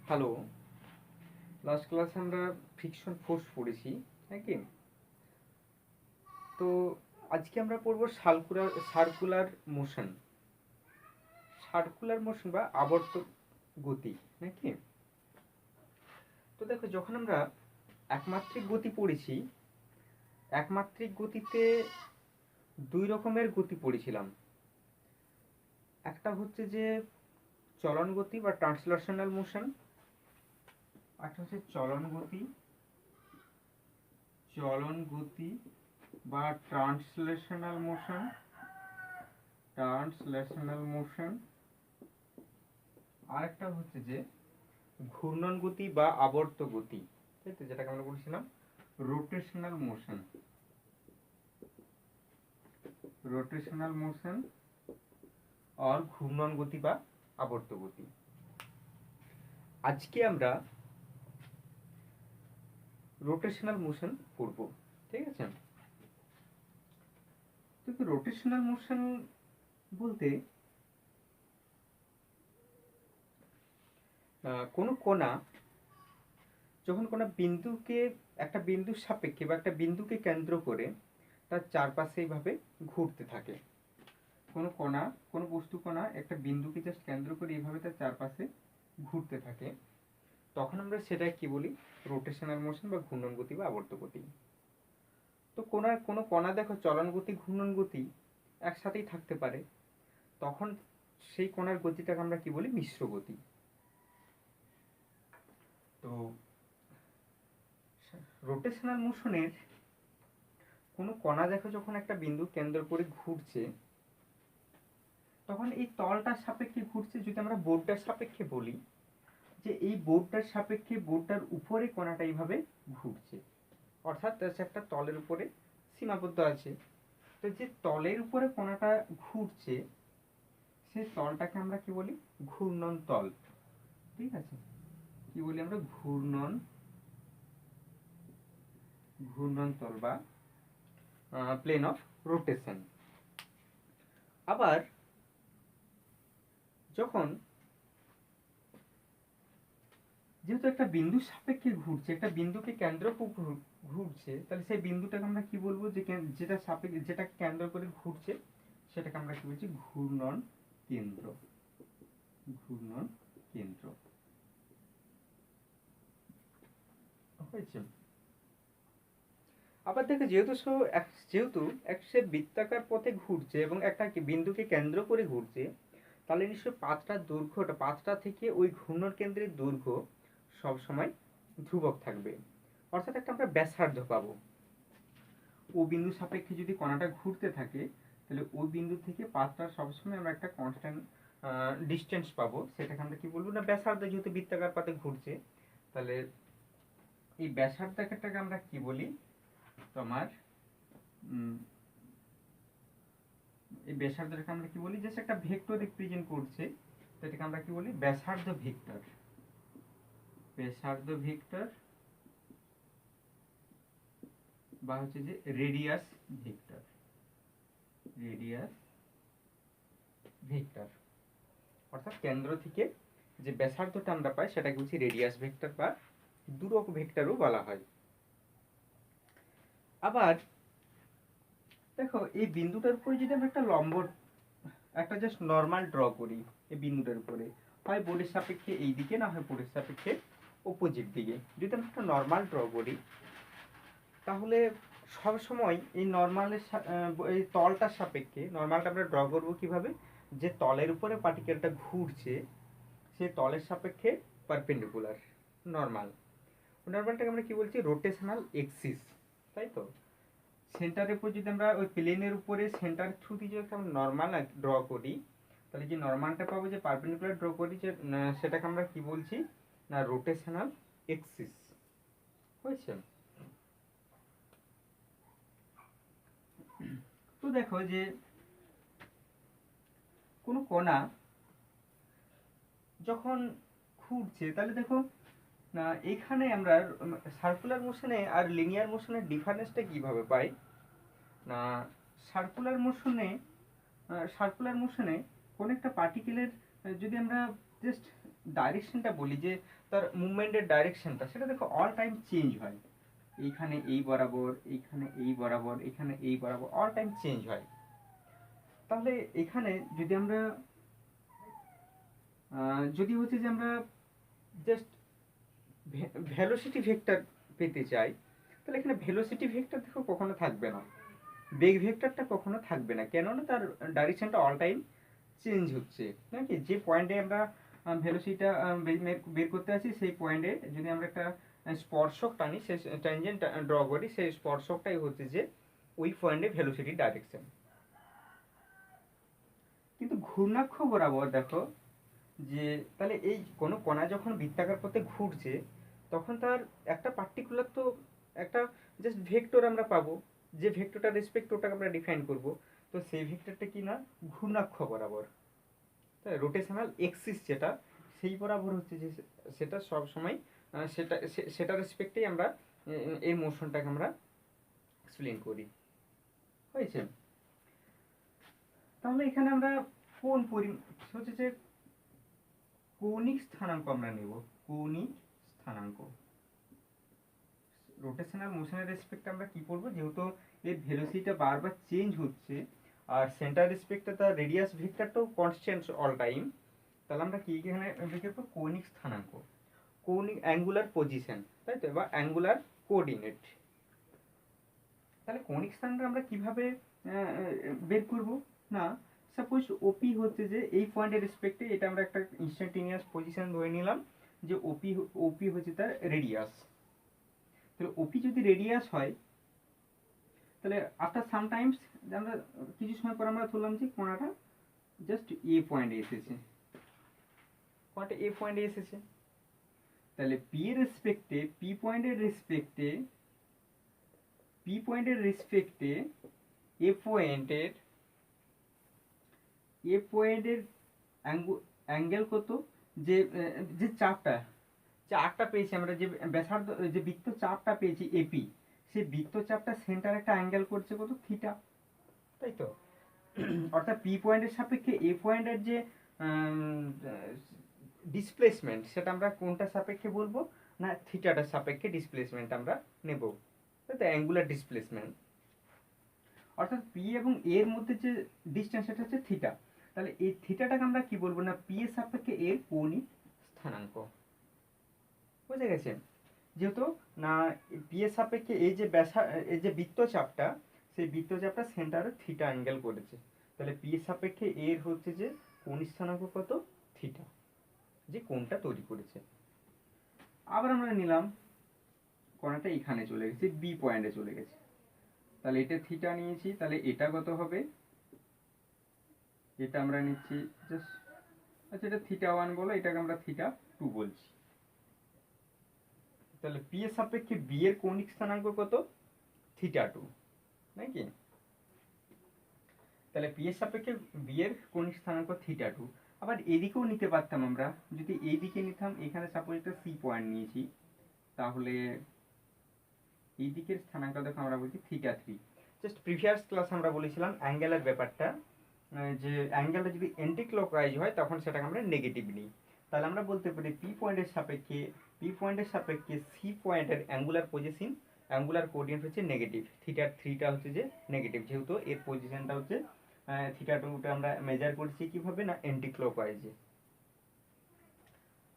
Hello. Last ক্লাসে আমরা friction force পড়েছি নাকি? তো আজকে আমরা পড়ব সার্কুলার মোশন বা আবর্ত গতি নাকি? তো দেখো, যখন আমরা একমাত্রিক গতি পড়েছি, একমাত্রিক গতিতে দুই রকমের গতি পড়েছিলাম। একটা হচ্ছে যে চলন গতি বা ট্রান্সলেশনাল মোশন, একটা হচ্ছে চলন গতি বা ট্রান্সলেশনাল মোশন। আরেকটা হচ্ছে যে ঘূর্ণন গতি বা আবর্ত গতি, তাই তো, যেটাকে আমরা বলছিলাম রোটেশনাল মোশন আর ঘূর্ণন গতি বা আবর্ত গতি। আজকে আমরা রোটেশনাল মোশন পড়ব, ঠিক আছে? তো রোটেশনাল মোশন বলতে কোনো কণা যখন কোনো বিন্দুকে, একটা বিন্দুর সাপেক্ষে বা একটা বিন্দুকে কেন্দ্র করে তার চারপাশে এইভাবে ঘুরতে থাকে, কোনো কণা, কোনো বস্তু কণা একটা বিন্দুকে জাস্ট কেন্দ্র করে এইভাবে তার চারপাশে ঘুরতে থাকে, তখন আমরা সেটা কি বলি? রোটেশনাল মোশন বা ঘূর্ণন গতি বা আবর্ত গতি। তো কোনো কণা দেখো চলন গতি ঘূর্ণন গতি একসাথেই থাকতে পারে, তখন সেই কণার গতিটাকে আমরা কি বলি? মিশ্র গতি। তো রোটেশনাল মোশনের কোনো কণা দেখো যখন একটা বিন্দু কেন্দ্র করে ঘুরছে, তখন এই তলটার সাপেক্ষে ঘুরছে। যদি আমরা বোর্ডটার সাপেক্ষে বলি যে এই বোর্ডটার সাপেক্ষে বোর্ডটার উপরে কণাটা এইভাবে ঘুরছে, অর্থাৎ একটা তলের উপরে সীমাবদ্ধ আছে। তো যে তলের উপরে কণাটা ঘুরছে সেই তলটাকে আমরা কি বলি? ঘূর্ণন তল, ঠিক আছে? কি বলি আমরা? ঘূর্ণন তল বা প্লেন অফ রোটেশন। আবার যখন যেহেতু একটা বিন্দুর সাপেক্ষে ঘুরছে, একটা বিন্দুকে কেন্দ্র করে ঘুরছে, তাহলে সেই বিন্দুটাকে আমরা কি বলবো? যে যেটা সাপেক্ষে, যেটা কেন্দ্র করে ঘুরছে, সেটাকে আমরা কি বলছি? ঘূর্ণন কেন্দ্র। হয়েছে? আবার দেখো, যেহেতু সে বৃত্তাকার পথে ঘুরছে এবং একটা বিন্দুকে কেন্দ্র করে ঘুরছে, তাহলে নিশ্চয়ই পাঁচটা থেকে ওই ঘূর্ণন কেন্দ্রের দৈর্ঘ্য সবসময় ধ্রুবক থাকবে। অর্থাৎ একটা আমরা ব্যাসার্ধ পাবো। ও বিন্দু সাপেক্ষে যদি কণাটা ঘুরতে থাকে, তাহলে ওই বিন্দু থেকে পাঁচটার সবসময় আমরা একটা কনস্ট্যান্ট ডিস্টেন্স পাবো। সেটাকে আমরা কি বলবো? না ব্যাসার্ধ। যেহেতু বৃত্তাকার পথে ঘুরছে, তাহলে এই ব্যাসার্ধটাকে আমরা কি বলি? তোমার এই ব্যাসার্ধটাকে আমরা কি বলি? জাস্ট একটা ভেক্টর রিপ্রেজেন্ট করছে, সেটাকে আমরা কি বলি? ব্যাসার্ধ ভেক্টর বা হচ্ছে যে রেডিয়াস ভেক্টর। অর্থাৎ কেন্দ্র থেকে যে ব্যাসার্ধটা আমরা পাই সেটাকে বলছি রেডিয়াস ভেক্টর বা দূরক ভেক্টরও বলা হয়। আবার দেখো, এই বিন্দুটার উপরে যদি আমরা একটা লম্ব, একটা জাস্ট নর্মাল ড্র করি এই বিন্দুটার উপরে, হয় বোর্ডের সাপেক্ষে এই দিকে, না হয় বোর্ডের সাপেক্ষে অপোজিট দিকে, যদি আমরা একটা নর্মাল ড্র করি, তাহলে সবসময় এই নর্মালের এই তলটার সাপেক্ষে নর্মালটা আমরা ড্র করবো কিভাবে? যে তলের উপরে পার্টিকেলটা ঘুরছে সেই তলের সাপেক্ষে পারপেন্ডিকুলার নর্মালটাকে আমরা কি বলছি? রোটেশনাল এক্সিস, তাই তো? সেন্টারের উপর যদি আমরা ওই প্লেনের উপরে সেন্টার থ্রু দিয়ে যদি আমরা নর্মাল ড্র করি, তাহলে যে নর্মালটা পাবো, যে পারপেন্ডিকুলার ড্র করি, যে সেটাকে আমরা কি বলছি? না রোটেশনাল এক্সিস। হয়েছে? তো দেখো, যে কোনো কণা যখন ঘুরছে, তাহলে দেখো না এখানে আমরা সার্কুলার মোশনে আর লিনিয়ার মোশনের ডিফারেন্সটা কিভাবে পাই? না সার্কুলার মোশনে কোন একটা পার্টিকেলের যদি আমরা জাস্ট ডাইরেকশনটা বলি, যে তার মুভমেন্টের ডাইরেকশনটা, সেটা দেখো অল টাইম চেঞ্জ হয়। এইখানে এই বরাবর, এইখানে এই বরাবর, এখানে এই বরাবর, অল টাইম চেঞ্জ হয়। তাহলে এখানে যদি আমরা যদি হচ্ছে যে আমরা জাস্ট ভেলোসিটি ভেক্টর পেতে চাই, তাহলে এখানে ভেলোসিটি ভেক্টর দেখো কখনো থাকবে না, বেগ ভেক্টরটা কখনো থাকবে না, কেননা তার ডাইরেকশনটা অল টাইম চেঞ্জ হচ্ছে নাকি। যে পয়েন্টে আমরা ভেলোসিটিটা বের করতে আছি, সেই পয়েন্টে যদি আমরা একটা স্পর্শক টানি, সেই ট্যানজেন্ট ড্র করি, সেই স্পর্শকটাই হচ্ছে যে ওই পয়েন্টে ভেলোসিটির ডাইরেকশন। কিন্তু ঘূর্ণাক্ষ বরাবর দেখো যে, তাহলে এই কোনো কণা যখন বৃত্তাকার পথে ঘুরছে, তখন তার একটা পার্টিকুলার তো একটা জাস্ট ভেক্টর আমরা পাবো, যে ভেক্টরটা রেসপেক্ট ওটাকে আমরা ডিফাইন করব। তো সেই ভেক্টরটা কি না, ঘূর্ণাক্ষ বরাবর, তাই রোটেশনাল এক্সিস যেটা, সেই বরাবর হচ্ছে যে সেটা সব সময় সেটা রেসপেক্টেই আমরা এই মোশনটাকে আমরা এক্সপ্লেন করি। হয়েছে? তাহলে এখানে আমরা কোন হচ্ছে যে কৌণিক স্থানাঙ্ক আমরা নেব, কৌণিক স্থানাঙ্ক। রোটেশনাল মোশনের রেসপেক্টে আমরা কি করব, যেহেতু এর ভেলোসিটিটা বারবার চেঞ্জ হচ্ছে, আর সেন্টার রেসপেক্টে তার রেডিয়াস ভেক্টরটাও কনস্ট্যান্ট অল টাইম, তাহলে আমরা কি এখানে বের করব, কৌণিক স্থানাঙ্ক, কৌণিক অ্যাঙ্গুলার পজিশন, তাই তো, বা অ্যাঙ্গুলার কোঅর্ডিনেট। তাহলে কৌণিক স্থানাঙ্ক আমরা কিভাবে বের করব না, সাপোজ ওপি হচ্ছে যে এই পয়েন্টের রেসপেক্টে, এটা আমরা একটা ইনস্ট্যান্টেনিয়াস পজিশন ধরে নিলাম যে ওপি হচ্ছে তার রেডিয়াস। তাহলে ওপি যদি রেডিয়াস হয়, তাহলে আফটার সামটাইমস আমরা কিছু সময় পর আমরা ধরলাম যে কোণাটা জাস্ট এ পয়েন্টে এসেছে, কোণাটা এ পয়েন্টে এসেছে। তাহলে পি এর রেসপেক্টে, পি পয়েন্টের রেসপেক্টে এ পয়েন্টের অ্যাঙ্গেল কত, যে যে চাপটা পেয়েছি আমরা, যে ব্যাসার্ধ, যে বৃত্ত চাপটা পেয়েছি এপি, সেই বৃত্ত চাপটা সেন্টার একটা অ্যাঙ্গেল করছে কত, থিটা, তাই তো। অর্থাৎ পি পয়েন্টের সাপেক্ষে এ পয়েন্টের যে ডিসপ্লেসমেন্ট, সেটা আমরা কোনটার সাপেক্ষে বলবো না, থিটাটার সাপেক্ষে ডিসপ্লেসমেন্ট আমরা নেব, তাই তো, অ্যাঙ্গুলার ডিসপ্লেসমেন্ট। অর্থাৎ পি এবং এর মধ্যে যে ডিস্টেন্স, সেটা হচ্ছে থিটা। তাহলে এই থিটাটাকে আমরা কি বলবো না, পি এর সাপেক্ষে এর কৌণিক স্থানাঙ্ক। বুঝে গেছে? যেহেতু না পি এর সাপেক্ষে এই যে এই যে বৃত্তচাপটা, সেই বৃত্তচাপটা সেন্টারে থিটা অ্যাঙ্গেল করেছে, তাহলে পি এর সাপেক্ষে এর হচ্ছে যে কৌণিক স্থানাঙ্ক কত, থিটা, যে কোণটা তৈরি করেছে। আবার আমরা নিলাম কোণাটা এখানে চলে গেছে, বি পয়েন্টে চলে গেছে, তাহলে এটা থিটা নিয়েছি, তাহলে এটা কত হবে, এটা আমরা নিচ্ছি জাস্ট, আচ্ছা এটা থিটা 1 বলো, এটাকে আমরা থিটা 2 বলছি। তাহলে পি এর সাপেক্ষে বি এর কৌণিক স্থানাঙ্ক কত, থিটা 2, নাকি? তাহলে পি এর সাপেক্ষে বি এর কৌণিক স্থানাঙ্ক থিটা 2। আবার এদিকেও নিতে পারতাম আমরা, যদি এইদিকে নিতাম, এখানে সাপোজ একটা সি পয়েন্ট নিয়েছি, তাহলে এই দিকের স্থানাঙ্ক দেখো আমরা বলছি থিটা 3। জাস্ট প্রিভিয়াস ক্লাস আমরা বলেছিলাম অ্যাঙ্গেলের ব্যাপারটা, যে অ্যাঙ্গেলটা যদি অ্যান্টি ক্লকওয়াইজ হয়, তখন সেটাকে আমরা নেগেটিভ নিই। তাহলে আমরা বলতে পারি পি পয়েন্টের সাপেক্ষে সি পয়েন্টের অ্যাঙ্গুলার পজিশন, অ্যাঙ্গুলার কোঅর্ডিনেট হচ্ছে নেগেটিভ, থিটা 3টা হচ্ছে যে নেগেটিভ, যেহেতু এর পজিশনটা হচ্ছে থিটা 2টা আমরা মেজার করছি কিভাবে না, অ্যান্টি ক্লকওয়াইজে।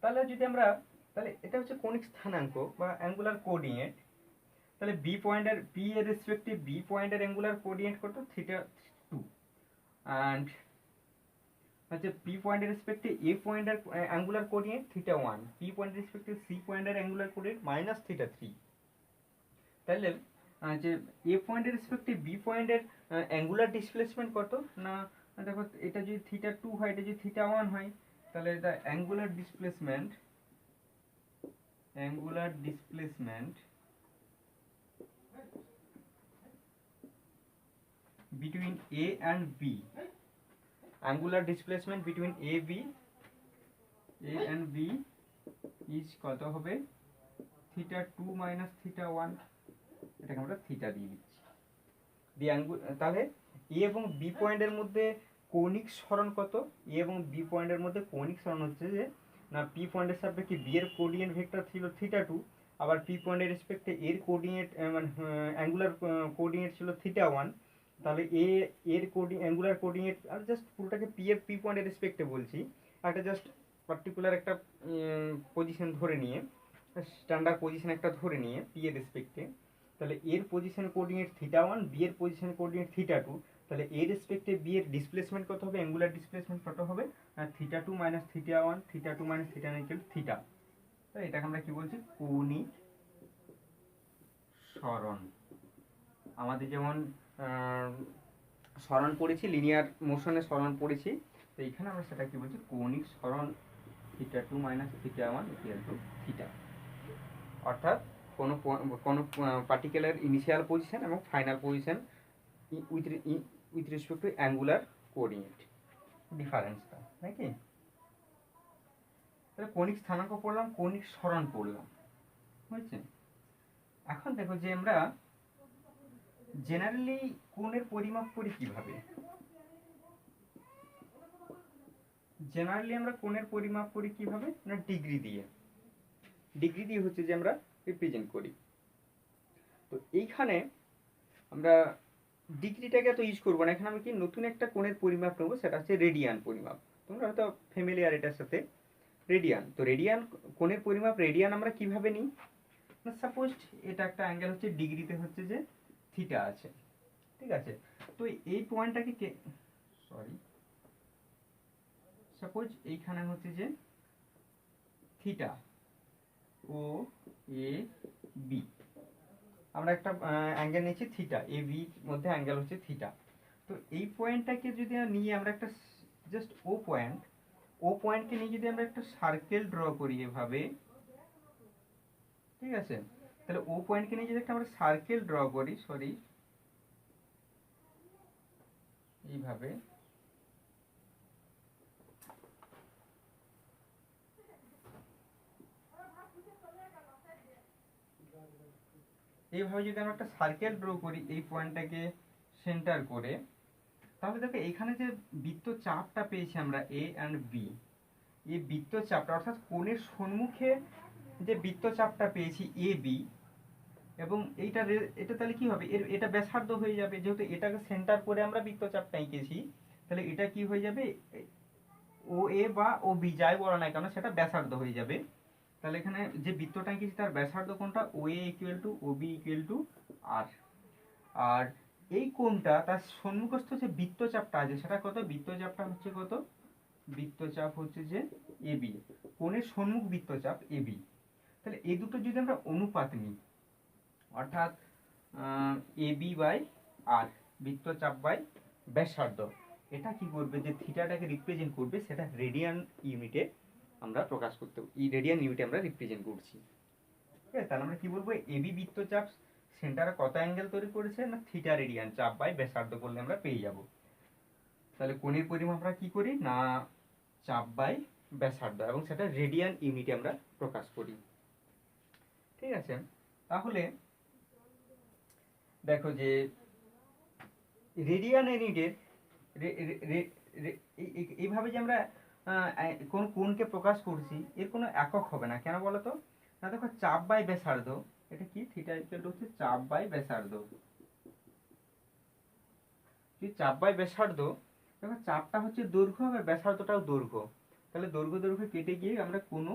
তাহলে যদি আমরা, তাহলে এটা হচ্ছে কৌণিক স্থানাঙ্ক বা অ্যাঙ্গুলার কোঅর্ডিনেট। তাহলে বি পয়েন্টের, পি এর রেসপেক্টিভ বি পয়েন্টের অ্যাঙ্গুলার কোঅর্ডিনেট কত, থিটা 2, অ্যান্ড হচ্ছে পি পয়েন্টের রেসপেক্টে এ পয়েন্টের অ্যাঙ্গুলার কোঅর্ডিনেট থিটা 1, পি পয়েন্টের রেসপেক্টে সি পয়েন্টের অ্যাঙ্গুলার কোঅর্ডিনেট মাইনাস থিটা 3। তাহলে যে এ পয়েন্টের রেসপেক্টে বি পয়েন্টের অ্যাঙ্গুলার ডিসপ্লেসমেন্ট কত না, দেখো এটা যদি থিটা 2 হয়, এটা যদি থিটা 1 হয়, তাহলে এটা angular displacement between A and B, angular displacement between A and B is কত হবে, থিটা 2 মাইনাস থিটা 1, এটাকে আমরা থিটা দিয়ে দিচ্ছি। তাহলে এ এবং বি পয়েন্টের মধ্যে কৌণিক সরণ কত, এ এবং বি পয়েন্টের মধ্যে কৌণিক সরণ হচ্ছে যে না পি পয়েন্টের সাপেক্ষে বি এর কোঅর্ডিনেট ভেক্টর ছিল θ2, আবার পি পয়েন্টের রেসপেক্টে এর কোঅর্ডিনেট মানে অ্যাঙ্গুলার কোঅর্ডিনেট ছিল θ1। তাহলে এর অ্যাঙ্গুলার কোঅর্ডিনেট আর জাস্ট পুরোটাকে পি পয়েন্টের রেসপেক্টে বলছি, একটা জাস্ট পার্টিকুলার একটা পজিশন ধরে নিয়ে, স্ট্যান্ডার্ড পজিশন একটা ধরে নিয়ে পি এর রেসপেক্টে, তাহলে এর পজিশন কোঅর্ডিনেট θ1, বি এর পজিশন কোঅর্ডিনেট θ2, তাহলে এর রেসপেক্টে বি এর ডিসপ্লেসমেন্ট কত হবে, অ্যাঙ্গুলার ডিসপ্লেসমেন্ট কত হবে, θ2 মাইনাস θ1, θ2 মাইনাস θ1 ইকুয়াল থিটা। তাহলে এটাকে আমরা কি বলছি, কৌণিক সরণ। আমাদের যেমন সরণ পড়েছি, লিনিয়ার মোশনে সরণ পড়েছি, তো এইখানে আমরা সেটা কি বলছি, কৌণিক সরণ θ2 মাইনাস θ1 ইকুয়াল টু থিটা। অর্থাৎ কোনো পার্টিকুলার ইনিশিয়াল পজিশন এবং final position with respect to angular coordinate ডিফারেন্সটা, নাকি? তাহলে কৌণিক স্থানাঙ্ক পড়লাম, কৌণিক সরণ পড়লাম, বুঝছে? এখন দেখো যে আমরা জেনারেলি কোণের পরিমাপ করি কিভাবে। জেনারেলি আমরা কোণের পরিমাপ করি কিভাবে না, ডিগ্রি দিয়ে। ডিগ্রি দিয়ে হচ্ছে যে আমরা রিপ্রেজেন্ট করি। তো এইখানে আমরা ডিগ্রিটাকে তো ইউজ করবো না, এখানে আমি কি নতুন একটা কোণের পরিমাপ নেবো, সেটা হচ্ছে রেডিয়ান পরিমাপ। তোমরা হয়তো ফ্যামিলিয়ার এটার সাথে, রেডিয়ান। তো রেডিয়ান কোণের পরিমাপ রেডিয়ান আমরা কিভাবে নিই না, সাপোজ এটা একটা অ্যাঙ্গেল হচ্ছে ডিগ্রিতে হচ্ছে যে থিটা আছে, ঠিক আছে? তো এই পয়েন্টটাকে সরি সাপোজ এইখানে হচ্ছে যে থিটা ও এ বি, আমরা একটা অ্যাঙ্গেল নিচ্ছি থিটা, এ বি মধ্যে অ্যাঙ্গেল হচ্ছে থিটা। তো এই পয়েন্টটাকে যদি নিয়ে আমরা একটা জাস্ট ও পয়েন্টকে নিয়ে যদি আমরা একটা সার্কেল ড্র করি এভাবে, ঠিক আছে? তাহলে ও পয়েন্টকে নিয়ে যদি একটা আমরা সার্কেল ড্র করি, সরি এইভাবে, এইভাবে যদি আমরা একটা সার্কেল ড্র করি এই পয়েন্টটাকে সেন্টার করে, তাহলে দেখো এখানে যে বৃত্তচাপটা পেয়েছি আমরা এ অ্যান্ড বি, এই বৃত্তচাপটা অর্থাৎ কোণের সম্মুখে যে বৃত্তচাপটা পেয়েছি এ বি, এবং এটা তাহলে কি হবে, এটা ব্যাসার্ধ হয়ে যাবে, যেহেতু এটাকে সেন্টার করে আমরা বৃত্তচাপটা এঁকেছি, তাহলে এটা কি হয়ে যাবে, ও এ বা ও বি যাই বলা না কেন সেটা ব্যাসার্ধ হয়ে যাবে। তাহলে এখানে যে বৃত্তটা এঁকেছি তার ব্যাসার্ধ কোণটা O A equal to O B equal to R. আর এই কোণটা তার সম্মুখস্থ যে বৃত্তচাপটা আছে সেটা কত, বৃত্তচাপটা হচ্ছে কত, বৃত্তচাপ হচ্ছে যে এ বি, কোণের সম্মুখ বৃত্তচাপ এ বি। তাহলে এই দুটো যদি আমরা অনুপাত নিই, অর্থাৎ এ বি বাই আর, বৃত্তচাপ বাই ব্যাসার্ধ, এটা কি করবে, যে থিটাটাকে রিপ্রেজেন্ট করবে, সেটা রেডিয়ান ইউনিটে আমরা প্রকাশ করতে, এই রেডিয়ান ইউনিটে আমরা রিপ্রেজেন্ট করছি, ঠিক আছে? তাহলে আমরা কি বলবো, এবি বৃত্তচাপ সেন্টারে কত অ্যাঙ্গেল তৈরি করেছে না, থিটা রেডিয়ান, চাপ বাই ব্যাসার্ধ করলে আমরা পেয়ে যাব। তাহলে কোণের পরিমাপ আমরা কি করি না, চাপ বাই ব্যাসার্ধ, এবং সেটা রেডিয়ান ইউনিটে আমরা প্রকাশ করি, ঠিক আছে? তাহলে দেখো যে রেডিয়ান ইউনিটের এইভাবে যে আমরা কোন কোণকে প্রকাশ করছি, এর কোনো একক হবে না, কেন বলো তো না, দেখো চাপ বাই ব্যাসার্ধ, এটা কি থিটা ইকুয়াল টু হচ্ছে চাপ বাই ব্যাসার্ধ। যদি চাপ বাই ব্যাসার্ধ, দেখো চাপটা হচ্ছে দৈর্ঘ্য আর ব্যাসার্ধটাও দৈর্ঘ্য, তাহলে দৈর্ঘ্য কেটে গিয়ে আমরা কোনো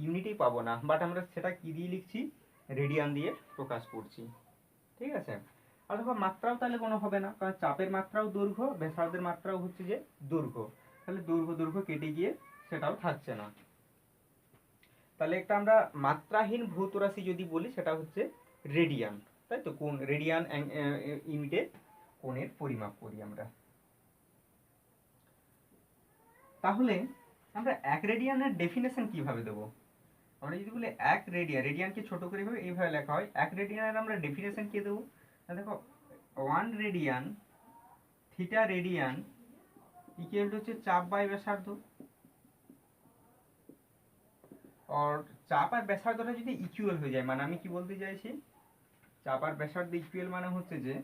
ইউনিটই পাবো না, বাট আমরা সেটা কি দিয়ে লিখছি, রেডিয়ান দিয়ে প্রকাশ করছি, ঠিক আছে? আর দেখো মাত্রাও তাহলে কোনো হবে না, কারণ চাপের মাত্রাও দৈর্ঘ্য, ব্যাসার্ধের মাত্রাও হচ্ছে যে দৈর্ঘ্য, তাহলে দৈর্ঘ্য কেটে গিয়ে সেটাও থাকছে না। তাহলে একটা আমরা মাত্রাহীন ভৌত রাশি যদি বলি সেটা হচ্ছে রেডিয়ান, তাই তো? কোন রেডিয়ান ইউনিটে কোণের পরিমাপ করি আমরা। তাহলে আমরা এক রেডিয়ানের ডেফিনেশন কিভাবে দেবো, আমরা যদি বলি এক রেডিয়ান, রেডিয়ানকে ছোট করে এইভাবে লেখা হয়, এক রেডিয়ানের আমরা ডেফিনেশন কি দেবো, দেখো 1 radian theta radian equal to হচ্ছে চাপ বাই ব্যাসার্ধ। আর চাপ আর ব্যাসার্ধটা যদি ইকুয়াল হয়ে যায়, মানে আমি কি বলতে চাইছি, চাপ আর ব্যাসার্ধ ইকুয়াল মানে হচ্ছে যে,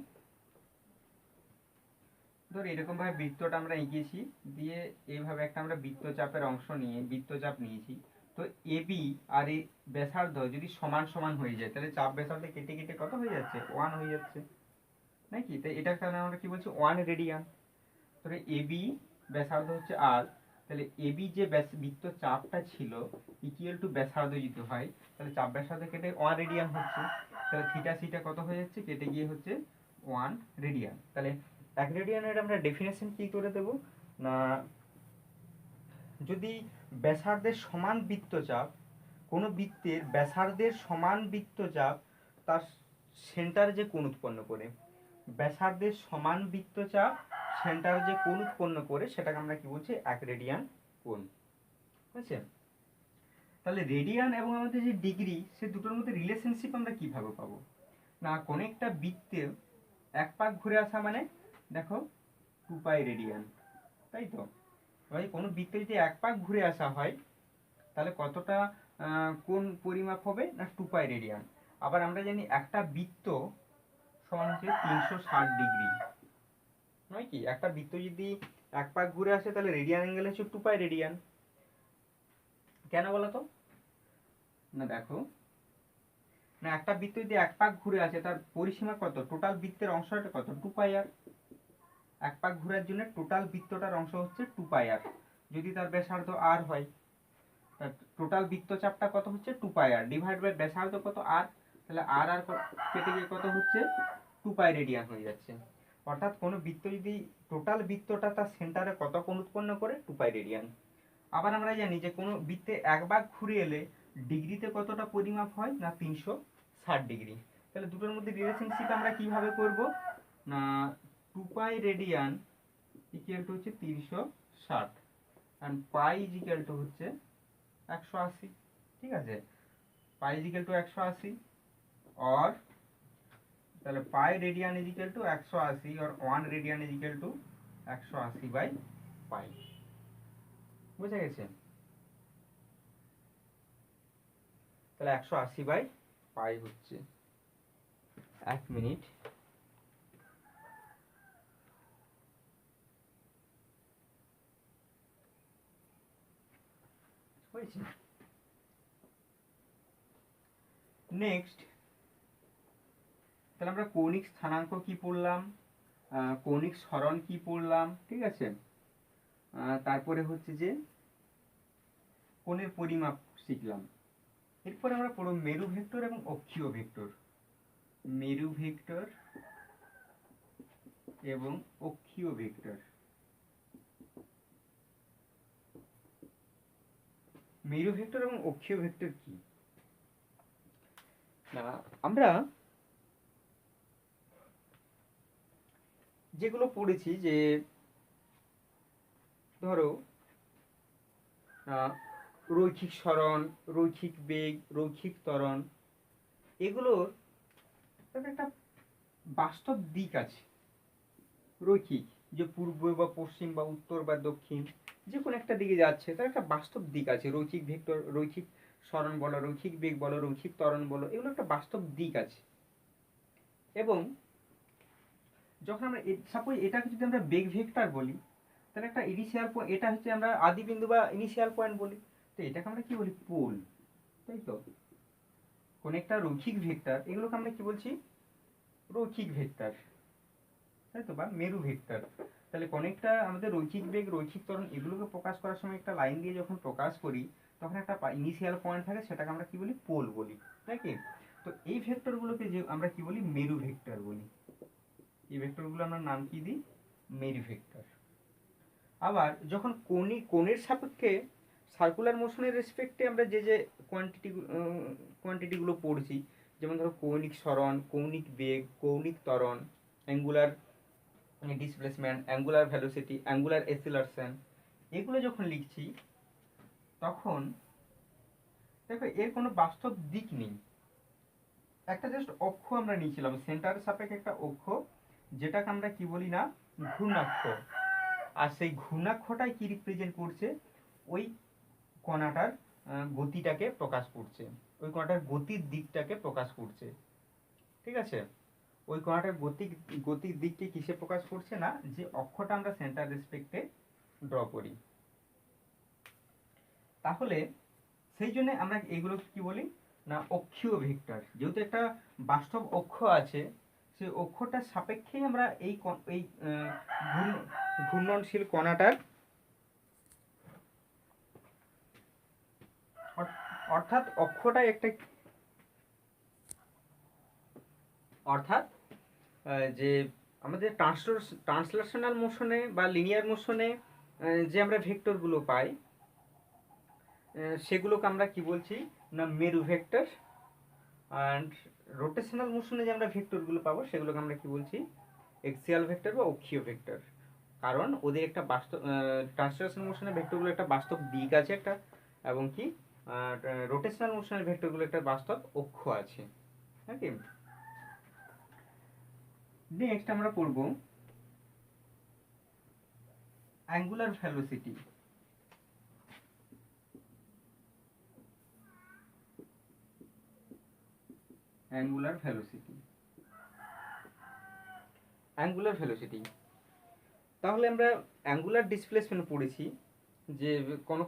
ধর এরকম ভাবে বৃত্তটা আমরা এঁকেছি, দিয়ে এইভাবে একটা আমরা বৃত্তচাপের অংশ নিয়ে বৃত্তচাপ নিয়েছি, তো এবি আর এই ব্যাসার্ধ যদি সমান সমান হয়ে যায় তাহলে চাপ ব্যাসার্ধ কেটে কেটে কত হয়ে যাচ্ছে, 1 হয়ে যাচ্ছে নাকি? তো এটার কারণে আমরা কি বলছি, 1 রেডিয়ান। তাহলে এবি ব্যাসার্ধ হচ্ছে আর, তাহলে এবি যে বৃত্ত চাপটা ছিল ইকুয়াল টু ব্যাসার্ধ যদি হয় তাহলে চাপ ব্যাসার্ধ কেটে 1 রেডিয়ান হচ্ছে। তাহলে থিটা সিটা কত হয়ে যাচ্ছে, কেটে গিয়ে হচ্ছে 1 রেডিয়ান। তাহলে 1 রেডিয়ানের আমরা ডেফিনেশন কি করে দেব না, যদি ব্যাসার্ধের সমান বৃত্তচাপ, কোনো বৃত্তের ব্যাসার্ধের সমান বৃত্তচাপ তার সেন্টার যে কোণ উৎপন্ন করে, ব্যাসার্ধের সমান বৃত্তচাপ সেন্টার যে কোণ উৎপন্ন করে সেটাকে আমরা কি বলছি, 1 রেডিয়ান কোণ। বুঝছেন? তাহলে রেডিয়ান এবং আমাদের যে ডিগ্রি, সে দুটোর মধ্যে রিলেশনশিপ আমরা কিভাবে পাবো না, কোন একটা বৃত্তে এক পাক ঘুরে আসা মানে দেখো 2 পাই রেডিয়ান, তাই তো? ভাই কোনো বৃত্তে যদি এক পাক ঘুরে আসা হয় তাহলে কতটা কোণ পরিমাপ হবে না, 2 পাই রেডিয়ান। আবার আমরা জানি একটা বৃত্ত সমান হচ্ছে 360 ডিগ্রি, নয় কি? একটা বৃত্ত যদি এক পাক ঘুরে আসে তাহলে রেডিয়ান অ্যাঙ্গেল হচ্ছে 2 পাই রেডিয়ান। কেন বলো তো? না দেখো, না একটা বৃত্ত যদি এক পাক ঘুরে আসে তার পরিসীমা কত, টোটাল বৃত্তের অংশটা কত, 2 পাই আর। এক পাক ঘোরার জন্য টোটাল বৃত্তটার অংশ হচ্ছে 2 পাই আর। যদি তার ব্যাসার্ধ আর হয়, তার টোটাল বৃত্তচাপটা কত হচ্ছে 2 পাই আর, ডিভাইড বাই ব্যাসার্ধ কত আর, তাহলে আর আর কেটে গিয়ে কত হচ্ছে 2 পাই রেডিয়ান হয়ে যাচ্ছে। অর্থাৎ কোনো বৃত্ত যদি টোটাল বৃত্তটা তার সেন্টারে কত কোণ উৎপন্ন করে, 2 পাই রেডিয়ান। আবার আমরা জানি যে কোনো বৃত্তে এক ভাগ ঘুরে এলে ডিগ্রিতে কতটা পরিমাপ হয় না, 360 ডিগ্রি। তাহলে দুটোর মধ্যে রিলেশনশিপ আমরা কিভাবে করব না, 2 পাই রেডিয়ান ইকুয়াল টু হচ্ছে 360 এন্ড পাই ইকুয়াল টু হচ্ছে 180। ঠিক আছে, পাই ইকুয়াল টু 180 और তাহলে পাই রেডিয়ান ইকুয়াল টু 180 और 1 radian equal to 180 by pi. বুঝা গেছে? তাহলে 180 বাই পাই হচ্ছে, 1 মিনিট। হয়েছে? নেক্সট, তাহলে আমরা কৌণিক স্থানাঙ্ক কি পড়লাম, কৌণিক সরণ কি পড়লাম, ঠিক আছে? তারপরে হচ্ছে যে কোণের পরিমাপ শিখলাম। এরপরে আমরা পড়ব মেরু ভেক্টর এবং অক্ষীয় ভেক্টর। মেরু ভেক্টর এবং অক্ষীয় ভেক্টর। মেরু ভেক্টর এবং অক্ষীয় ভেক্টর কি না, আমরা যেগুলো পড়েছি যে ধরো রৈখিক সরণ, রৈখিক বেগ, রৈখিক ত্বরণ, এগুলোর একটা বাস্তব দিক আছে। রৈখিক যে পূর্ব বা পশ্চিম বা উত্তর বা দক্ষিণ যে কোনো একটা দিকে যাচ্ছে, তার একটা বাস্তব দিক আছে। রৈখিক ভেক্টর, রৈখিক সরণ বলো, রৈখিক বেগ বলো, রৈখিক ত্বরণ বলো, এগুলো একটা বাস্তব দিক আছে। এবং যখন আমরা সাপোজ এটাকে যদি আমরা বেগ ভেক্টর বলি তাহলে একটা ইনিশিয়াল পয়েন্ট, এটা হচ্ছে আমরা আদি বিন্দু বা ইনিশিয়াল পয়েন্ট বলি, তো এটাকে আমরা কি বলি, পোল, তাই তো? কোন একটা রৈখিক ভেক্টর, এগুলোকে আমরা কি বলছি, রৈখিক ভেক্টর, তাই তো, বা মেরু ভেক্টর। তাহলে কোন একটা আমাদের রৈখিক বেগ, রৈখিক ত্বরণ এগুলোকে প্রকাশ করার সময় একটা লাইন দিয়ে যখন প্রকাশ করি তখন একটা ইনিশিয়াল পয়েন্ট থাকে, সেটাকে আমরা কি বলি, পোল বলি, নাকি? তো এই ভেক্টরগুলোকে যে আমরা কি বলি, মেরু ভেক্টর বলি। এই ভেক্টরগুলো আমরা নাম কি দিই, মেরু ভেক্টর। আবার যখন কোণের সাপেক্ষে সার্কুলার মোশনের রেসপেক্টে আমরা যে যে কোয়ান্টিটিগুলো পড়ছি, যেমন ধরো কৌণিক সরণ, কৌণিক বেগ, কৌণিক ত্বরণ, angular displacement, angular velocity, angular acceleration, এগুলো যখন লিখছি তখন দেখো এর কোনো বাস্তব দিক নেই। একটা জাস্ট অক্ষ আমরা নিয়েছিলাম, সেন্টারের সাপেক্ষে একটা অক্ষ, যেটাকে আমরা কি বলি না, ঘূর্ণাক্ষ। আর সেই ঘূর্ণাক্ষটাই কি রিপ্রেজেন্ট করছে, ওই কণাটার গতিটাকে প্রকাশ করছে, ওই কণাটার গতির দিকটাকে প্রকাশ করছে। ঠিক আছে? ওই কণাটার গতির দিককে কিসে প্রকাশ করছে না, যে অক্ষটা আমরা সেন্টার রেসপেক্টে ড্র করি। তাহলে সেই জন্য আমরা এগুলো কি বলি না অক্ষীয় ভেক্টর। যেহেতু একটা বাস্তব অক্ষ আছে, সেই অক্ষটার সাপেক্ষেই আমরা এই ঘূর্ণনশীল কণাটার অর্থাৎ অক্ষটা একটা অর্থাৎ যে আমাদের ট্রান্সলেশনাল মোশনে বা লিনিয়ার মোশনে যে আমরা ভেক্টরগুলো পাই সেগুলোকে আমরা কি বলছি না মেরু ভেক্টর। অ্যান্ড রোটেশনাল মোশনে যে আমরা ভেক্টরগুলো পাবো সেগুলোকে আমরা কি বলছি এক্সিয়াল ভেক্টর বা অক্ষীয় ভেক্টর। কারণ ওদের একটা বাস্তব ট্রান্সলেশনাল মোশনের ভেক্টরগুলো একটা বাস্তব দিক আছে একটা, এবং কি রোটেশনাল মোশনের ভেক্টরগুলো একটা বাস্তব অক্ষ আছে। ওকে, নেক্সট আমরা পড়ব angular velocity. Angular velocity, angular velocity. তাহলে আমরা অ্যাঙ্গুলার ডিসপ্লেসমেন্ট পড়েছি যে কোনো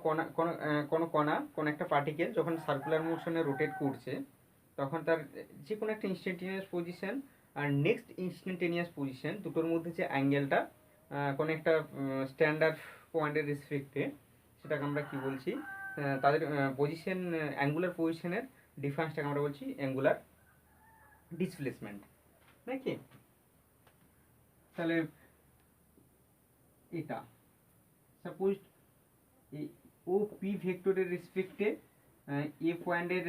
কণা কোনো একটা পার্টিকেল যখন সার্কুলার মোশনে রোটেট করছে তখন তার যে কোনো একটা ইনস্ট্যান্টেনিয়াস পজিশন আর নেক্সট ইনস্ট্যান্টেনিয়াস পজিশন দুটোর মধ্যে যে অ্যাঙ্গেলটা কোনো একটা স্ট্যান্ডার্ড পয়েন্টের রেসপেক্টে, সেটাকে আমরা কি বলছি তাদের পজিশন অ্যাঙ্গুলার পজিশনের ডিফারেন্সটাকে আমরা বলছি অ্যাঙ্গুলার ডিসপ্লেসমেন্ট নাকি। তাহলে এটা সাপোজ ও পি ভেক্টরের রেসপেক্টে এ পয়েন্টের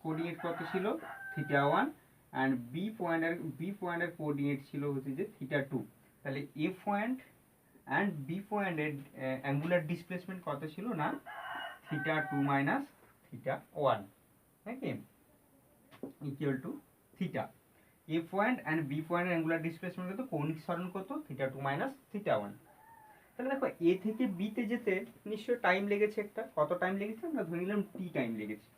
কোঅর্ডিনেট কত ছিল θ1 অ্যান্ড বি পয়েন্টের কোঅর্ডিনেট ছিল হচ্ছে যে θ2। তাহলে এ পয়েন্ট অ্যান্ড বি পয়েন্টের অ্যাঙ্গুলার ডিসপ্লেসমেন্ট কত ছিল না θ2 মাইনাস θ1 নাকি equal to theta. A point and B পয়েন্টের অ্যাঙ্গুলার ডিসপ্লেসমেন্ট কত, কৌণিক সরণ কত θ2 মাইনাস θ1। তাহলে দেখো এ থেকে বিতে যেতে নিশ্চয়ই টাইম লেগেছে একটা, কত টাইম লেগেছে আমরা ধরে নিলাম টি টাইম লেগেছে।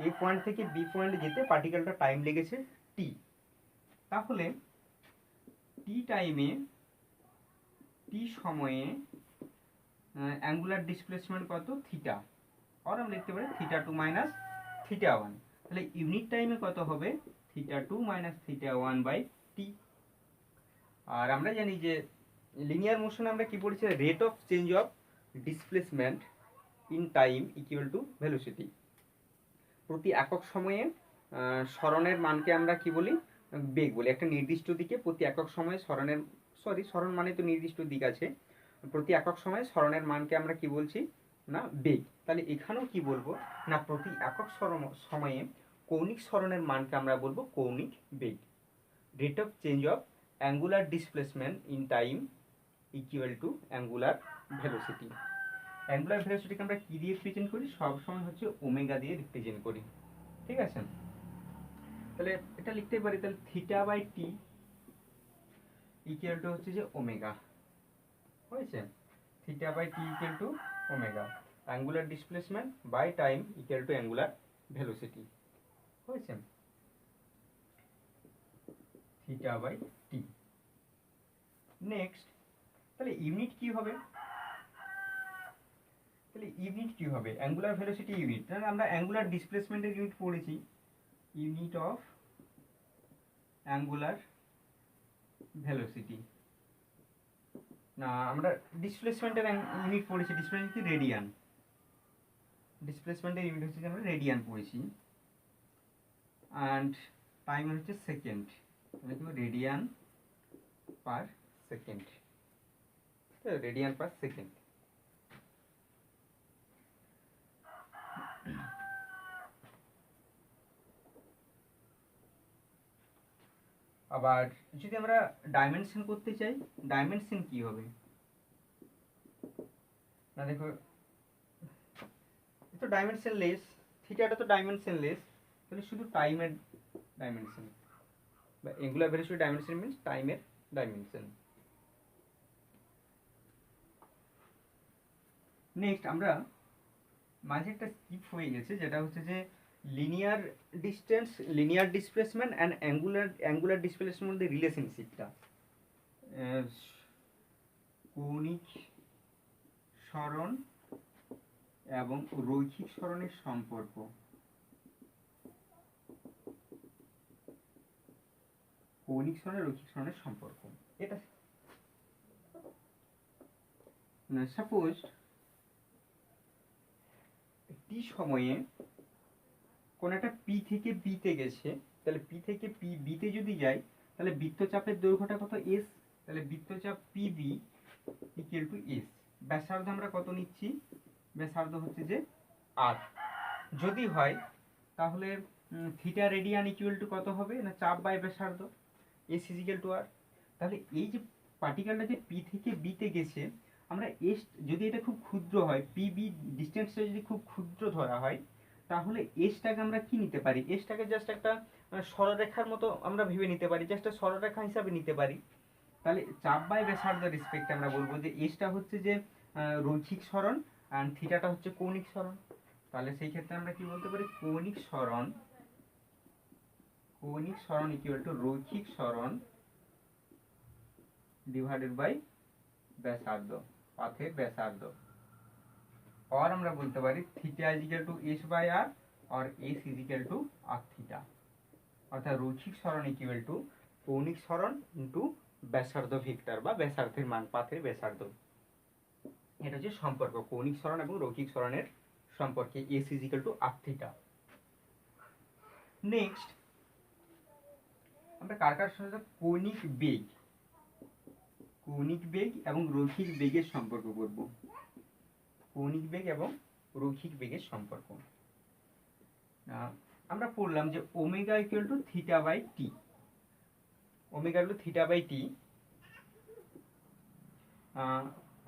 এ পয়েন্ট থেকে বি পয়েন্টে যেতে পার্টিকেলটা টাইম লেগেছে টি। তাহলে টি টাইমে টি সময়ে অ্যাঙ্গুলার ডিসপ্লেসমেন্ট কত থিটা, আর আমরা লিখতে পারি θ2 মাইনাস θ1। তাহলে ইউনিট টাইমে কত হবে θ2 মাইনাস θ1 বাই টি। আর আমরা জানি যে লিনিয়ার মোশনে আমরা কি পড়েছি rate of change of displacement in time equal two velocity. প্রতি একক সময়ে সরণের মানকে আমরা কি বলি বেগ বলি। একটা নির্দিষ্ট দিকে প্রতি একক সময়ে সরণ মানে তো নির্দিষ্ট দিক আছে, প্রতি একক সময়ে সরণের মানকে আমরা কি বলছি না বেগ। তাহলে এখানেও কি বলবো না প্রতি একক সময়ে কৌণিক সরণের মানকে আমরা বলবো কৌণিক বেগ। Rate of change of angular displacement in time equal to angular velocity. Angular ভেলোসিটিকে আমরা কি দিয়ে রিপ্রেজেন্ট করি, সবসময় হচ্ছে ওমেগা দিয়ে রিপ্রেজেন্ট করি, ঠিক আছে। তাহলে এটা লিখতে পারি তাহলে theta by t equal to হচ্ছে যে ওমেগা, হয়েছে theta by t equal to omega, angular displacement by time equal to angular velocity, হয়েছে থিটা বাই টি। নেক্সট তাহলে ইউনিট কি হবে, তাহলে ইউনিট কি হবে অ্যাঙ্গুলার ভেলোসিটি ইউনিট। তাহলে আমরা অ্যাঙ্গুলার ডিসপ্লেসমেন্টের ইউনিট পড়েছি, ইউনিট অফ অ্যাঙ্গুলার ভেলোসিটি। না আমরা ডিসপ্লেসমেন্টের ইউনিট পড়েছি, ডিসপ্লেসমেন্ট কি রেডিয়ান, ডিসপ্লেসমেন্টের ইউনিট হচ্ছে আমরা রেডিয়ান পড়েছি। অ্যান্ড টাইম হচ্ছে second, radian per second, radian per second. আবার যদি আমরা ডাইমেনশন করতে চাই, ডাইমেনশন কি হবে না দেখো তো ডাইমেনশনলেস, থিটাটা তো ডাইমেনশনলেস, তাহলে শুধু টাইমের ডাইমেনশন বা অ্যাঙ্গুলার ভেলোসিটি ডাইমেনশন মিন্স টাইমের ডাইমেনশন। নেক্সট আমরা মাঝে একটা স্কিপ হয়ে গেছে, যেটা হচ্ছে যে linear distance, linear displacement and angular ডিসপ্লেসমেন্টের মধ্যে রিলেশনশিপটা, কৌণিক সরণ এবং রৈখিক সরণের সম্পর্ক। কৌণিক সরণ রৈখিক সরণের সম্পর্ক এটা সাপোজ টি সময়ে কোন একটা পি থেকে বিতে গেছে, তাহলে পি থেকে পি বিতে যদি যাই তাহলে বৃত্তচাপের দৈর্ঘ্যটা কত এস, তাহলে বৃত্তচাপ P B equal to s. ব্যাসার্ধ আমরা কত নিচ্ছি, ব্যাসার্ধ হচ্ছে যে আর। যদি হয় তাহলে থিটা রেডিয়ান ইকুয়াল টু কত হবে না চাপ বাই ব্যাসার্ধ, এস ইজিক্যাল টু আর। তাহলে এই যে পার্টিকেলটা যে পি থেকে বিতে গেছে, আমরা এস যদি এটা খুব ক্ষুদ্র হয়, পি বি ডিস্টেন্সটা যদি খুব ক্ষুদ্র ধরা হয়, তাহলে এসটাকে আমরা কি নিতে পারি, এসটাকে জাস্ট একটা সরলরেখার মতো আমরা ভেবে নিতে পারি, জাস্ট একটা সরলরেখা হিসাবে নিতে পারি। তাহলে চাপ বাই ব্যাসার্ধ রেসপেক্টে আমরা বলবো যে এসটা হচ্ছে যে রৈখিক সরণ আর থিটাটা হচ্ছে কৌণিক সরণ। তাহলে সেই ক্ষেত্রে আমরা কি বলতে পারি, কৌণিক সরণ ইকুয়াল টু রৈখিক সরণ ডিভাইডেড বাই ব্যাসার্ধ, পাথের ব্যাসার্ধ। और আমরা বলতে পারি theta is equal to s by r और s is equal to r theta. অর্থাৎ রৈখিক সরণ ইকুয়াল টু কৌণিক সরণ ইন্টু ব্যাসার্ধ ভেক্টর বা ব্যাসার্ধের মান, পাথের ব্যাসার্ধ। এটা হচ্ছে সম্পর্ক কৌণিক সরণ এবং রৈখিক সরণের সম্পর্কে, s is equal to r theta. Next আমরা কার সাথে কৌণিক বেগ এবং রৈখিক বেগের সম্পর্ক করব। কৌণিক বেগ এবং রৈখিক বেগের সম্পর্ক আমরা পড়লাম যে omega equal to theta by t, omega equal to theta by t.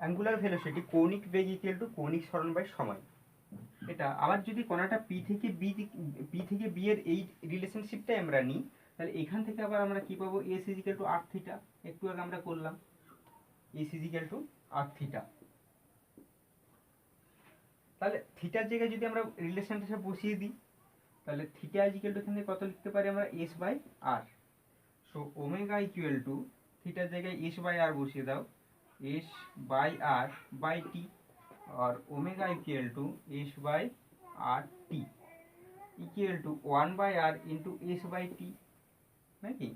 Angular velocity কৌণিক বেগ ইকুয়াল টু কৌণিক সরণ বাই সময়। এটা আবার যদি কোনটা পি থেকে বি এর এই রিলেশনশিপটাই আমরা নিই, তাহলে এখান থেকে আবার আমরা কি পাবো, s is equal to r theta. একটু আগে আমরা করলাম s is equal to r theta. তাহলে থিটার জায়গায় যদি আমরা রিলেশনটা বসিয়ে দিই, তাহলে থিটা ইজ ইকুয়াল টু এখানে কত লিখতে পারি আমরা, s by r. So omega equal to থিটার জায়গায় এস বাই আর বসিয়ে দাও, s by r by t, और omega equal to s by r t equal to 1 by r into s by t, নাকি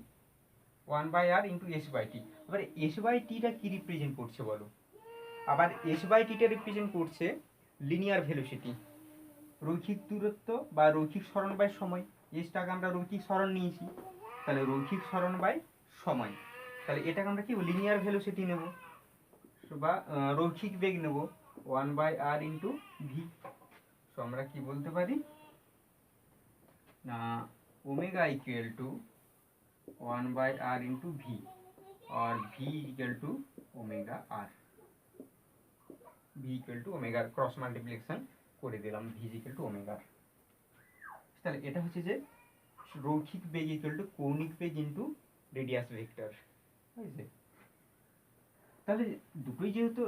1 by r into s by t. আবার s by টিটা কি represent করছে বলো, আবার এস বাই টিটা represent করছে লিনিয়ার ভেলোসিটি, রৈখিক দূরত্ব বা রৈখিক সরণ বাই সময়। এসটাকে আমরা রৈখিক সরণ নিয়েছি, তাহলে রৈখিক সরণ বাই সময়, তাহলে এটাকে আমরা কি লিনিয়ার ভেলোসিটি নেব বা রৈখিক বেগ নেব 1 by r into v. So আমরা কি বলতে পারি না omega equal to 1 by r into v और v equal to omega r, v equal to omega cross multiplication করে দিলাম v इक्वल टू ओमेगा। তাহলে এটা হচ্ছে যে রৈখিক বেগ ইকুয়াল টু কৌণিক বেগ ইনটু রেডিয়াস ভেক্টর, বুঝলে? তাহলে দুটোই যেহেতু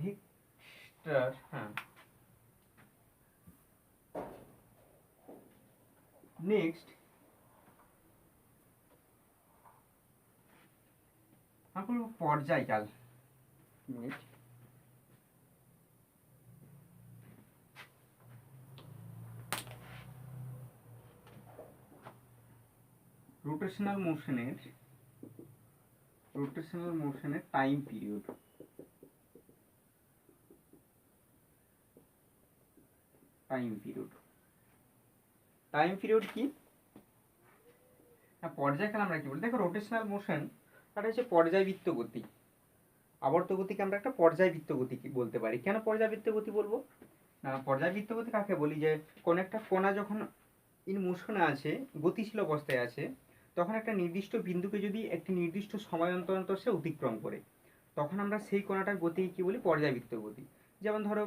ভেক্টর, হ্যাঁ। নেক্সট আমরা বলবো পর্যায়কাল। রোটেশনাল মোশনের টাইম পিরিয়ড। টাইম পিরিয়ড কি না, পর্যায়কাল আমরা কি বলি, দেখো রোটেশনাল মোশন এটা হচ্ছে পর্যায়বৃত্ত গতি। আবর্ত গতিকে আমরা একটা পর্যায়বৃত্ত গতি বলতে পারি। কেন পর্যায়বৃত্ত গতি বলবো না, পর্যায়বৃত্ত গতি কাকে বলি, যে কোন একটা কণা যখন ইন মোশনে আছে, গতিশীল অবস্থায় আছে, তখন একটা নির্দিষ্ট বিন্দুকে যদি একটি নির্দিষ্ট সময় অন্তর অন্তর সে অতিক্রম করে, তখন আমরা সেই কণাটার গতিকে কি বলি, পর্যায়বৃত্ত গতি। যেমন ধরো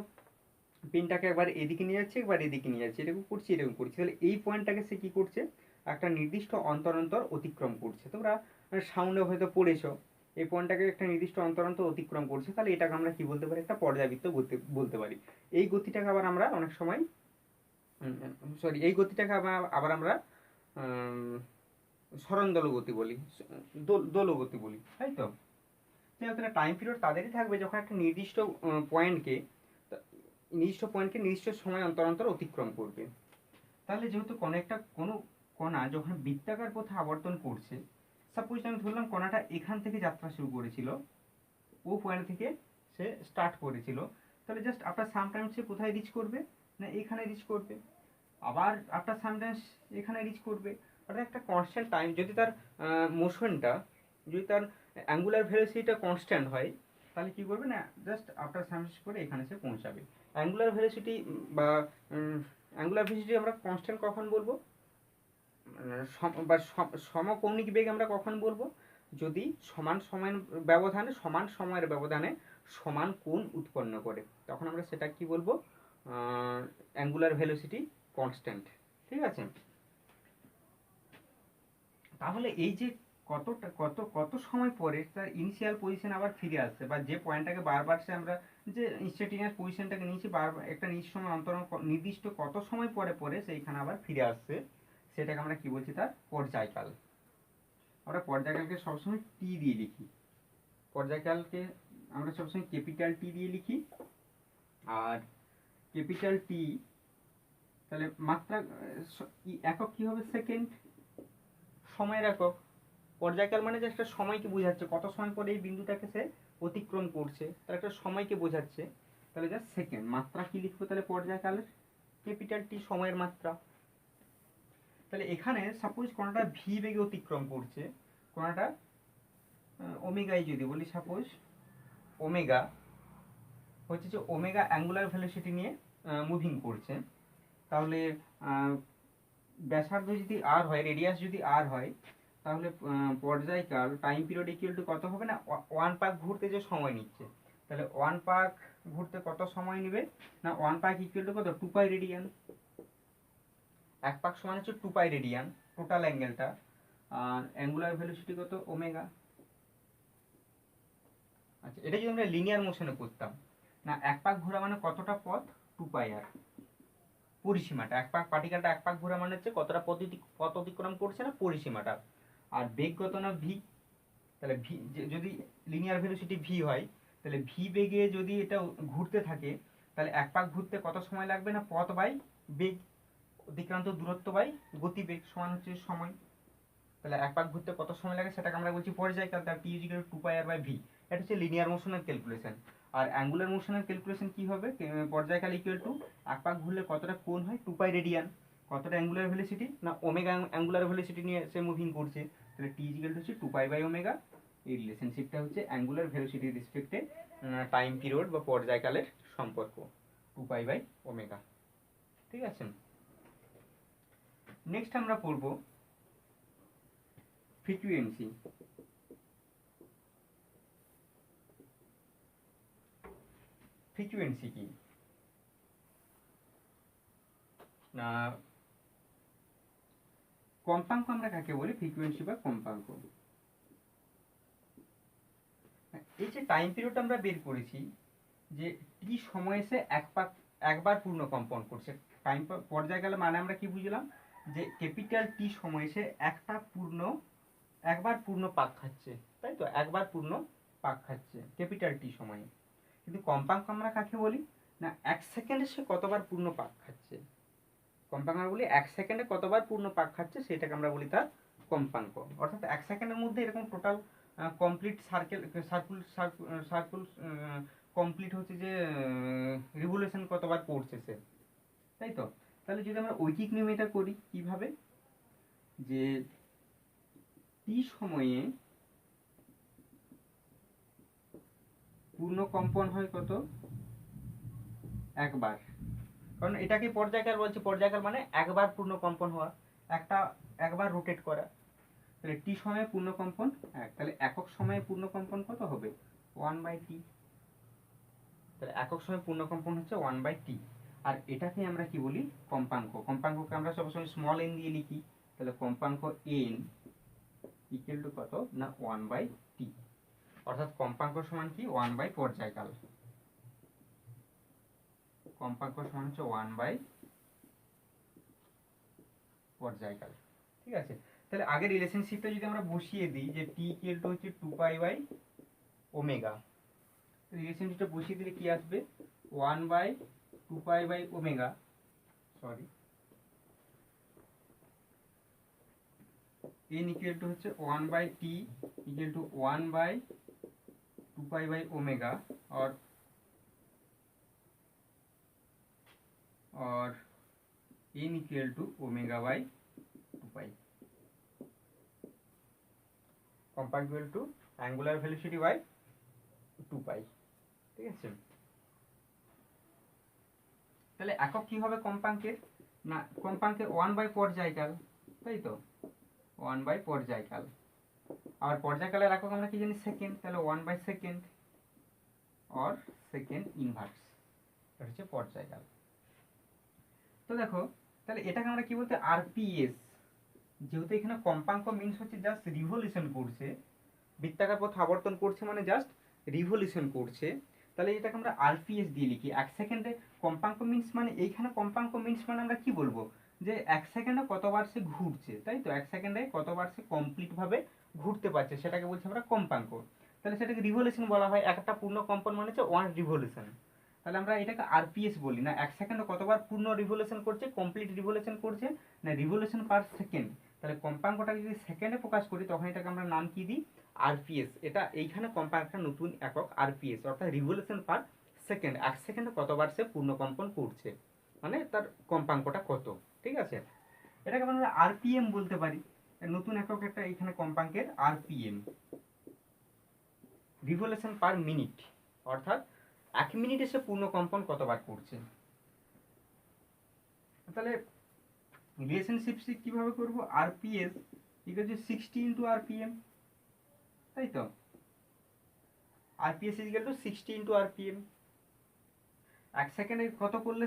পেনটাকে একবার এদিকে নিয়ে যাচ্ছে, একবার এদিকে নিয়ে যাচ্ছে, এরকম করছি, তাহলে এই পয়েন্টটাকে সে কি করছে, একটা নির্দিষ্ট অন্তর অন্তর অতিক্রম করছে। তোমরা সাউন্ডে হয়তো পড়েছো, এই পয়েন্টটাকে একটা নির্দিষ্ট অন্তর অন্তর অতিক্রম করছে, তাহলে এটাকে আমরা কি বলতে পারি, একটা পর্যায়বৃত্ত গতি বলতে পারি। এই গতিটাকে আবার আমরা অনেক সময় এই গতিটাকে আবার আমরা সরণদল গতি বলি, দোলগতি বলি, তাই তো? তাহলে টাইম পিরিয়ড তাদেরই থাকবে যখন একটা নির্দিষ্ট পয়েন্টকে নির্দিষ্ট পয়েন্টকে নির্দিষ্ট সময় অন্তর অন্তর অতিক্রম করবে। তাহলে যেহেতু কোনো কণা যখন বৃত্তাকার পথে আবর্তন করছে, সাপোজ আমি ধরলাম কণাটা এখান থেকে যাত্রা শুরু করেছিল, ও পয়েন্ট থেকে সে স্টার্ট করেছিল, তাহলে জাস্ট আফটার সামটাইমস সে কোথায় রিচ করবে, না এখানে রিচ করবে, আবার আফটার সামটাইমস এখানে রিচ করবে। অর্থাৎ একটা কনস্ট্যান্ট টাইম, যদি তার মোশনটা, যদি তার অ্যাঙ্গুলার ভেলোসিটিটা কনস্ট্যান্ট হয়, তাহলে কি করবে না জাস্ট আফটার সামটাইমস করে এখানে সে পৌঁছাবে। অ্যাঙ্গুলার ভেলোসিটি বা অ্যাঙ্গুলার ভেলোসিটি আমরা কনস্ট্যান্ট কখন বলবো, বা সমকৌণিক বেগ আমরা কখন বলবো, যদি সমান সময়ের ব্যবধানে, সমান সময়ের ব্যবধানে সমান কোণ উৎপন্ন করে, তখন আমরা সেটা কি বলবো, অ্যাঙ্গুলার ভেলোসিটি কনস্ট্যান্ট। ঠিক আছে, তাহলে এই যে কতটা কত কত সময় পরে তার ইনিশিয়াল পজিশন আবার ফিরে আসছে, বা যে পয়েন্টটাকে বারবার সে আমরা যে ইনস্ট্যান্টিনিয়াস পজিশনটাকে নিয়েছি, বারবার একটা নির্দিষ্ট সময় অন্তর নির্দিষ্ট কত সময় পরে পরে সেইখানে আবার ফিরে আসছে, সেটাকে আমরা কি বলছি, তার পর্যায়কাল। আমরা পর্যায়কালকে সবসময় টি দিয়ে লিখি, পর্যায়কালকে আমরা সবসময় ক্যাপিটাল টি দিয়ে লিখি। আর ক্যাপিটাল টি, তাহলে মাত্রা একক কি হবে, সেকেন্ড, সময়ের একক। পর্যায়কাল মানে যে একটা সময়কে বোঝাচ্ছে, কত সময় পরে এই বিন্দুটাকে সে অতিক্রম করছে, তার একটা সময়কে বোঝাচ্ছে, তাহলে জাস্ট সেকেন্ড। মাত্রা কি লিখবো তাহলে পর্যায়কালের, ক্যাপিটাল টি, সময়ের মাত্রা। তাহলে এখানে সাপোজ কোনটা ভি বেগে অতিক্রম করছে, কোনটা ওমেগাই যদি বলি, সাপোজ ওমেগা হচ্ছে যে ওমেগা অ্যাঙ্গুলার ভেলোসিটি নিয়ে মুভিং করছে, তাহলে ব্যাসার্ধ যদি আর হয়, রেডিয়াস যদি আর হয়, তাহলে পর্যায়কাল টাইম পিরিয়ড ইকুয়াল টু কত হবে না, ওয়ান পাক ঘুরতে যে সময় নিচ্ছে, তাহলে ওয়ান পাক ঘুরতে কত সময় নেবে না, ওয়ান পাক ইকুয়াল টু কত, 2 পাই রেডিয়ান। এক পাক সমান হচ্ছে 2 পাই রেডিয়ান টোটাল অ্যাঙ্গেলটা, আর অ্যাঙ্গুলার ভেলোসিটি কত, ওমেগা। আচ্ছা, এটা যদি আমরা লিনিয়ার মোশনে করতাম, না এক পাক ঘোরা মানে কতটা পথ, 2 পাই আর পরিসীমাটা, এক পাক পার্টিকেলটা এক পাক ঘোরা মানে হচ্ছে কতটা পথ অতিক্রম করছে না, পরিসীমাটা। আর বেগ কত না, ভি। তাহলে ভি যদি লিনিয়ার ভেলোসিটি ভি হয়, তাহলে ভি বেগে যদি এটা ঘুরতে থাকে, তাহলে এক পাক ঘুরতে কত সময় লাগবে না, পথ বাই বেগ, অতিক্রান্ত দূরত্ব বাই গতিবেগ সমান হচ্ছে সময়। তাহলে এক পাক ঘুরতে কত সময় লাগে সেটাকে আমরা বলছি পর্যায়কাল, তার t is equal to 2 pi r by v. এটা হচ্ছে লিনিয়ার মোশনের ক্যালকুলেশন। আর অ্যাঙ্গুলার মোশনের ক্যালকুলেশন কি হবে, পর্যায়কাল ইকুয়াল টু এক পাক ঘুরলে কতটা কোণ হয়, 2 পাই রেডিয়ান, কতটা অ্যাঙ্গুলার ভেলোসিটি না, ওমেগা অ্যাঙ্গুলার ভেলোসিটি নিয়ে সে মুভিং করছে, তাহলে টি ইজ ইকুয়াল টু হচ্ছে 2 পাই বাই ওমেগা। এই রিলেশনশিপটা হচ্ছে অ্যাঙ্গুলার ভেলোসিটির রেসপেক্টে টাইম পিরিয়ড বা পর্যায়কালের সম্পর্ক, 2 পাই বাই ওমেগা। ঠিক আছে, নেক্সট আমরা পড়ব ফ্রিকুয়েন্সি। ফ্রিকুয়েন্সি কি না, কম্পাঙ্ক আমরা কাকে বলি, ফ্রিকুয়েন্সি বা কম্পাঙ্ক। এই যে টাইম পিরিয়ড আমরা বের করেছি, যে টি সময় এসে একবার পূর্ণ কম্পন করছে, টাইম পর্যায়কালে মানে আমরা কি বুঝলাম, যে ক্যাপিটাল টি সময় এসে একবার পূর্ণ পাক খাচ্ছে, তাই তো, একবার পূর্ণ পাক খাচ্ছে ক্যাপিটাল টি সময়ে। কিন্তু কম্পাঙ্ক আমরা কাকে বলি না, 1 সেকেন্ডে সে কতবার পূর্ণ পাক খাচ্ছে, কম্পাঙ্ক আমরা বলি 1 সেকেন্ডে কতবার পূর্ণ পাক খাচ্ছে, সেটাকে আমরা বলি তার কম্পাঙ্ক। অর্থাৎ 1 সেকেন্ডের মধ্যে এরকম টোটাল কমপ্লিট সার্কুল কমপ্লিট হচ্ছে যে রিভলিউশন কতবার করছে সে, তাই তো। তাহলে যদি আমরা ঐকিক নিয়ম এটা করি কিভাবে, যে টি সময়ে পূর্ণ কম্পন হয় কত, একবার, কারণ এটাকে পর্যায়কাল বলছে, পর্যায়কাল মানে একবার পূর্ণ কম্পন হওয়া, একবার রোটেট করা। তাহলে টি সময়ে পূর্ণ কম্পন এক, তাহলে একক সময়ে পূর্ণ কম্পন কত হবে, 1/t। তাহলে একক সময়ে পূর্ণ কম্পন হচ্ছে 1/t। আর এটাকে আমরা কি বলি, কম্পাঙ্ক। কম্পাঙ্ককে আমরা সবসময় স্মল এন দিয়ে লিখি, তাহলে কম্পাঙ্ক এন ইকুয়াল টু কত না, 1/t। অর্থাৎ কম্পাঙ্ক সমান কি, 1 বাই পর্যায়কাল। কম্পাঙ্ক সমান হচ্ছে 1 বাই পর্যায়কাল। ঠিক আছে, তাহলে আগে রিলেশনশিপটা যদি আমরা বসিয়ে দিই, যে টি ইকুয়াল টু হচ্ছে 2 পাই বাই ওমেগা, রিলেশনশিপটা বসিয়ে দিলে কি আসবে, 1/2 two pi by omega, sorry, n equal to হচ্ছে 1/t equal to 1/2 pi by omega और n equal to omega by 2 pi, কম্পাঙ্ক equal to angular velocity by 2 pi. ঠিক আছে, তাহলে একক কি হবে কম্পাঙ্কের? না, কম্পাঙ্কের 1/, পর্যায়কাল, তাই তো, 1/, পর্যায়কাল। আর পর্যায়কালের একক আমরা কি জানি? সেকেন্ড, তাহলে 1/সেকেন্ড অর সেকেন্ড ইনভার্স, এটা হচ্ছে পর্যায়কাল। তো দেখো, তাহলে এটাকে আমরা কি বলতে? আরপিএস। যেহেতু এখানে কম্পাঙ্ক মিনস হচ্ছে জাস্ট রিভলিউশন করছে, বৃত্তাকার পথ আবর্তন করছে মানে জাস্ট রিভলিউশন করছে, তাহলে এটাকে আমরা আরপিএস দিয়ে লিখি। 1 সেকেন্ডে কম্পাঙ্ক মিনস মানে, এইখানে কম্পাঙ্ক মিনস মানে আমরা কি বলবো? যে 1 সেকেন্ডে কতবার সে ঘুরছে, তাই তো, 1 সেকেন্ডে কতবার সে কমপ্লিট ভাবে ঘুরতে পারছে, সেটাকে বলছি আমরা কম্পাঙ্ক। তাহলে সেটাকে রিভলিউশন বলা হয়। একটা পূর্ণ কম্পন মানে হচ্ছে 1 রিভলিউশন। তাহলে আমরা এটাকে আরপিএস বলি না। 1 সেকেন্ডে কতবার পূর্ণ রিভলিউশন করছে, কমপ্লিট রিভলিউশন করছে, না রিভলিউশন পার সেকেন্ড। তাহলে কম্পাঙ্কটাকে যদি সেকেন্ডে প্রকাশ করি তখন এটাকে আমরা নাম কি দিই? আরপিএস। এটা এইখানে কম্পাঙ্কটা নতুন একক আরপিএস, অর্থাৎ রিভলিউশন পার সেকেন্ড। 1 সেকেন্ডে কতবার সে পূর্ণ কম্পন করছে, মানে তার কম্পাঙ্কটা কত। ঠিক আছে, এটাকে আমরা আরপিএম বলতে পারি। নতুন একক একটা এইখানে কম্পাঙ্কের আরপিএম, রিভলিউশন পার মিনিট, অর্থাৎ 1 মিনিটে সে পূর্ণ কম্পন কতবার করছে। তাহলে রিলেশনশিপ কিভাবে করব? RPS equal to 60 into RPM, তাই তো, RPS equal to 60 into RPM. 1 সেকেন্ডে কত করলে?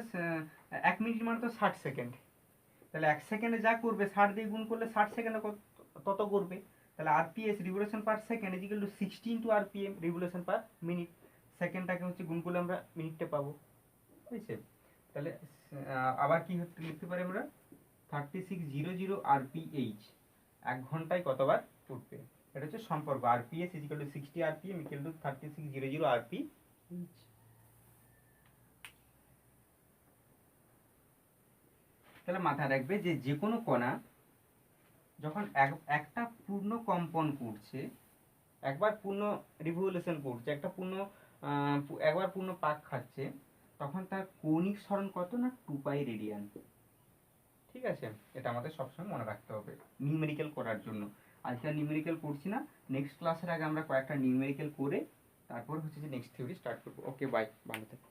1 মিনিট মানে তো 60 সেকেন্ড, তাহলে 1 সেকেন্ডে যা করবে 60 দিয়ে গুণ করলে 60 সেকেন্ডে তত করবে। তাহলে RPS, revolution per second, equal to 60 into RPM, revolution per minute. সেকেন্ডটাকে হচ্ছে গুণ করলে আমরা মিনিটটা পাবো, বুঝছে? তাহলে আবার কি লিখতে পারি আমরা? 3600 আরপিএইচ, 1 ঘন্টায় কতবার উঠবে। এটা হচ্ছে সম্পর্ক, RPS equal to 60 RPM equal to 3600 আরপিএইচ। তাহলে মাথায় রাখবে যে যে কোনো কণা যখন একটা পূর্ণ কম্পন করছে, একবার পূর্ণ রিভলিউশন করছে, একবার পূর্ণ পাক খাচ্ছে, তখন তার কৌণিক সরণ কত? না 2 পাই রেডিয়ান। ঠিক আছে, এটা আমাদের সবসময় মনে রাখতে হবে নিউমেরিক্যাল করার জন্য। আজকে আর নিউমেরিক্যাল করছি না, নেক্সট ক্লাসের আগে আমরা কয়েকটা নিউমেরিক্যাল করে তারপর হচ্ছে যে নেক্সট থিওরি স্টার্ট করবো। ওকে, বাই, ভালো থেকো।